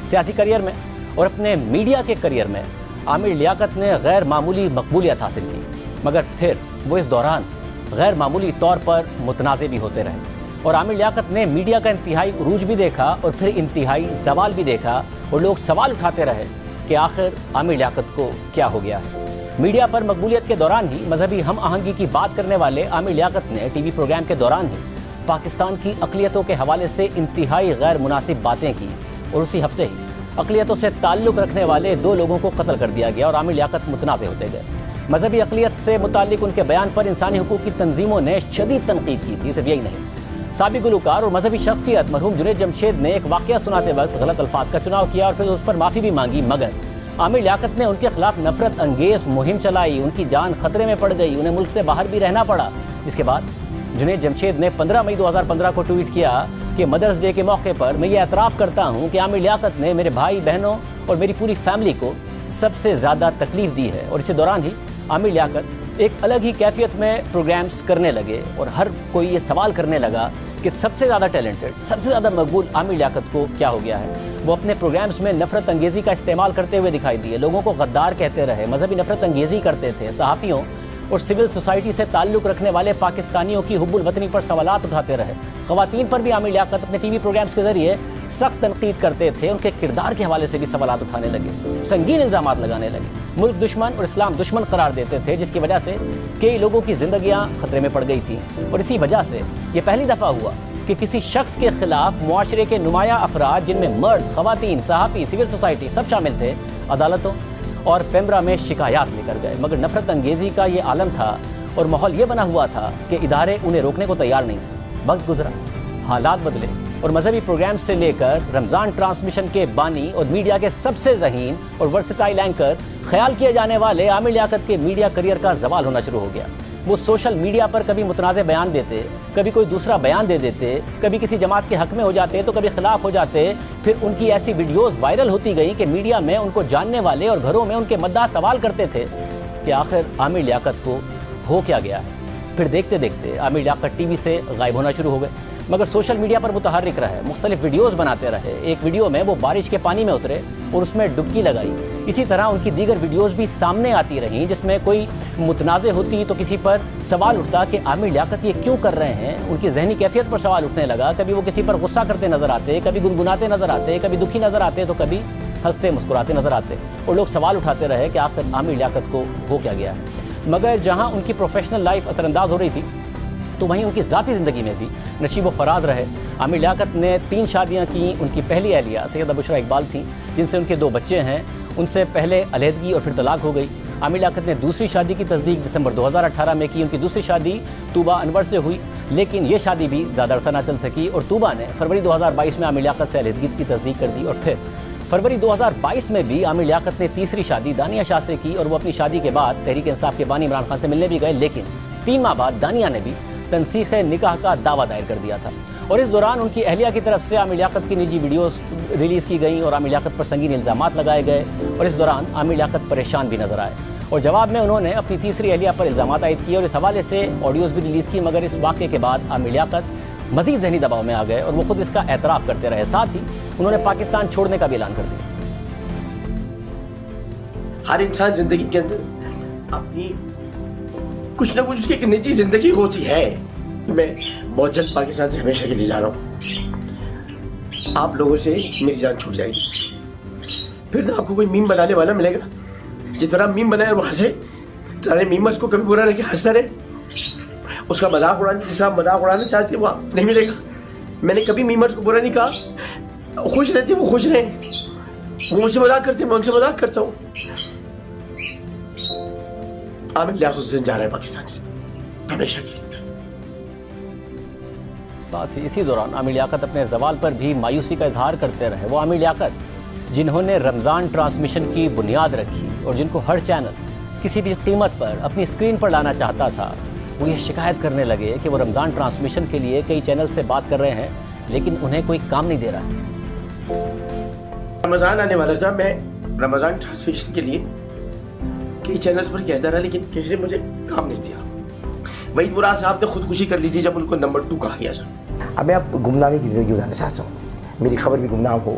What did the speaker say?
سیاسی کریئر میں اور اپنے میڈیا کے کریئر میں عامر لیاقت نے غیر معمولی مقبولیت حاصل کی، مگر پھر وہ اس دوران غیر معمولی طور پر متنازع بھی ہوتے رہے اور عامر لیاقت نے میڈیا کا انتہائی عروج بھی دیکھا اور پھر انتہائی زوال بھی دیکھا، اور لوگ سوال اٹھاتے رہے کہ آخر عامر لیاقت کو کیا ہو گیا ہے۔ میڈیا پر مقبولیت کے دوران ہی مذہبی ہم آہنگی کی بات کرنے والے عامر لیاقت نے ٹی وی پروگرام کے دوران ہی پاکستان کی اقلیتوں کے حوالے سے انتہائی غیر مناسب باتیں کی، اور اسی ہفتے ہی اقلیتوں سے تعلق رکھنے والے 2 لوگوں کو قتل کر دیا گیا اور عامر لیاقت متنازع ہوتے گئے۔ مذہبی اقلیت سے متعلق ان کے بیان پر انسانی حقوق کی تنظیموں نے شدید تنقید کی تھی۔ صرف یہی نہیں، سابق گلوکار اور مذہبی شخصیت مرحوم جنید جمشید نے ایک واقعہ سناتے وقت غلط الفاظ کا چناؤ کیا اور پھر اس پر معافی بھی مانگی، مگر عامر لیاقت نے ان کے خلاف نفرت انگیز مہم چلائی، ان کی جان خطرے میں پڑ گئی، انہیں ملک سے باہر بھی رہنا پڑا۔ اس کے بعد جنید جمشید نے 15 مئی 2015 کو ٹویٹ کیا کہ مدرس ڈے کے موقع پر میں یہ اعتراف کرتا ہوں کہ عامر لیاقت نے میرے بھائی بہنوں اور میری پوری فیملی کو سب سے زیادہ تکلیف دی ہے۔ اور اسی دوران ہی عامر لیاقت ایک الگ ہی کیفیت میں پروگرامز کرنے لگے اور ہر کوئی یہ سوال کرنے لگا کہ سب سے زیادہ ٹیلنٹڈ، سب سے زیادہ مقبول عامر لیاقت کو کیا ہو گیا ہے۔ وہ اپنے پروگرامز میں نفرت انگیزی کا استعمال کرتے ہوئے دکھائی دیے، لوگوں کو غدار کہتے رہے، مذہبی نفرت انگیزی کرتے تھے، صحافیوں اور سول سوسائٹی سے تعلق رکھنے والے پاکستانیوں کی حب الوطنی پر سوالات اٹھاتے رہے۔ خواتین پر بھی عامر لیاقت اپنے ٹی وی پروگرامز کے ذریعے سخت تنقید کرتے تھے، ان کے کردار کے حوالے سے بھی سوالات اٹھانے لگے، سنگین الزامات لگانے لگے، ملک دشمن اور اسلام دشمن قرار دیتے تھے، جس کی وجہ سے کئی لوگوں کی زندگیاں خطرے میں پڑ گئی تھیں۔ اور اسی وجہ سے یہ پہلی دفعہ ہوا کہ کسی شخص کے خلاف معاشرے کے نمایاں افراد، جن میں مرد، خواتین، صحافی، سول سوسائٹی سب شامل تھے، عدالتوں اور پیمرا میں شکایات لے کر گئے، مگر نفرت انگیزی کا یہ عالم تھا اور ماحول یہ بنا ہوا تھا کہ ادارے انہیں روکنے کو تیار نہیں تھے۔ وقت گزرا، حالات بدلے اور مذہبی پروگرام سے لے کر رمضان ٹرانسمیشن کے بانی اور میڈیا کے سب سے ذہین اور ورسٹائل اینکر خیال کیے جانے والے عامر لیاقت کے میڈیا کریئر کا زوال ہونا شروع ہو گیا۔ وہ سوشل میڈیا پر کبھی متنازع بیان دیتے، کبھی کوئی دوسرا بیان دے دیتے، کبھی کسی جماعت کے حق میں ہو جاتے تو کبھی خلاف ہو جاتے، پھر ان کی ایسی ویڈیوز وائرل ہوتی گئیں کہ میڈیا میں ان کو جاننے والے اور گھروں میں ان کے مداح سوال کرتے تھے کہ آخر عامر لیاقت کو ہو کیا گیا ہے۔ پھر دیکھتے دیکھتے عامر لیاقت ٹی وی سے غائب ہونا شروع ہو گئے، مگر سوشل میڈیا پر متحرک رہے، مختلف ویڈیوز بناتے رہے۔ ایک ویڈیو میں وہ بارش کے پانی میں اترے اور اس میں ڈبکی لگائی۔ اسی طرح ان کی دیگر ویڈیوز بھی سامنے آتی رہیں، جس میں کوئی متنازع ہوتی تو کسی پر سوال اٹھتا کہ عامر لیاقت یہ کیوں کر رہے ہیں، ان کی ذہنی کیفیت پر سوال اٹھنے لگا۔ کبھی وہ کسی پر غصہ کرتے نظر آتے، کبھی گنگناتے نظر آتے، کبھی دکھی نظر آتے تو کبھی ہنستے مسکراتے نظر آتے، اور لوگ سوال اٹھاتے رہے کہ آخر عامر لیاقت کو ہو کیا گیا ہے۔ مگر جہاں ان کی پروفیشنل لائف اثر انداز ہو رہی تھی تو وہیں ان کی ذاتی زندگی میں بھی نشیب و فراز رہے۔ عامر لیاقت نے 3 شادیاں کی۔ ان کی پہلی اہلیہ سیدہ بشریٰ اقبال تھیں، جن سے ان کے 2 بچے ہیں۔ ان سے پہلے علیحدگی اور پھر طلاق ہو گئی۔ عامر لیاقت نے دوسری شادی کی تصدیق دسمبر 2018 میں کی۔ ان کی دوسری شادی طوبہ انور سے ہوئی، لیکن یہ شادی بھی زیادہ عرصہ نہ چل سکی، اور طوبہ نے فروری 2022 میں عامر لیاقت سے علیحدگی کی تصدیق کر دی۔ اور پھر فروری 2022 میں بھی عامر لیاقت نے تیسری شادی دانیہ شاہ سے کی، اور وہ اپنی شادی کے بعد تحریک انصاف کے بانی عمران خان سے ملنے بھی گئے، لیکن 3 ماہ بعد دانیہ نے بھی تنسیخ نکاح کا دعویٰ دائر کر دیا تھا۔ اور اس دوران ان کی اہلیہ کی طرف سے عامر لیاقت کی نجی ویڈیوز ریلیز کی گئیں اور عامر لیاقت پر سنگین الزامات لگائے گئے، اور اس دوران عامر لیاقت پریشان بھی نظر آئے، اور جواب میں انہوں نے اپنی تیسری اہلیہ پر الزامات عائد کیے اور اس حوالے سے آڈیوز بھی ریلیز کی۔ مگر اس واقعے کے بعد عامر لیاقت مزید ذہنی دباؤ میں آ گئے اور وہ خود اس کا اعتراف کرتے رہے، ساتھ ہی انہوں نے پاکستان چھوڑنے کا بھی اعلان کر دیا۔ ہر انسان زندگی کے اندر اپنی کچھ نہ کچھ اس کی ایک نجی زندگی ہوتی ہے۔ میں بہت جلد پاکستان سے ہمیشہ کے لیے جا رہا ہوں، آپ لوگوں سے میری جان چھوٹ جائے گی، پھر نہ آپ کو کوئی میم بنانے والا ملے گا۔ جس طرح میم بنائے وہ ہنسے، سارے میمرز کو کبھی برا نہیں کہ ہنستا رہے، اس کا مذاق اڑانے جس کا مذاق اڑانا چاہتے وہ نہیں ملے گا۔ میں نے کبھی میمرز کو برا نہیں کہا، خوش رہتے وہ خوش رہیں، وہ مجھ سے مذاق کرتے میں ان سے مذاق کرتا ہوں۔ عامر لیاقت جا رہا ہے پاکستان سے ہمیشہ کے لیے۔ ساتھ ہی اسی دوران عامر لیاقت اپنے زوال پر بھی مایوسی کا اظہار کرتے رہے۔ وہ عامر لیاقت جنہوں نے رمضان ٹرانسمیشن کی بنیاد رکھی اور جن کو ہر چینل کسی بھی قیمت پر اپنی اسکرین پر لانا چاہتا تھا، وہ یہ شکایت کرنے لگے کہ وہ رمضان ٹرانسمیشن کے لیے کئی چینل سے بات کر رہے ہیں لیکن انہیں کوئی کام نہیں دے رہا ہے۔ رمضان آنے والا تھا، میں رمضان ٹرانسمیشن کے لیے کئی چینلز پر کہتا رہا لیکن کسی نے مجھے کام نہیں دیا۔ وحید مراد صاحب نے خودکشی کر لی تھی جب ان کو نمبر 2 کہا گیا تھا۔ اب میں اب گمنامی کی زندگی گزارنا چاہتا ہوں، میری خبر بھی گمنام ہو،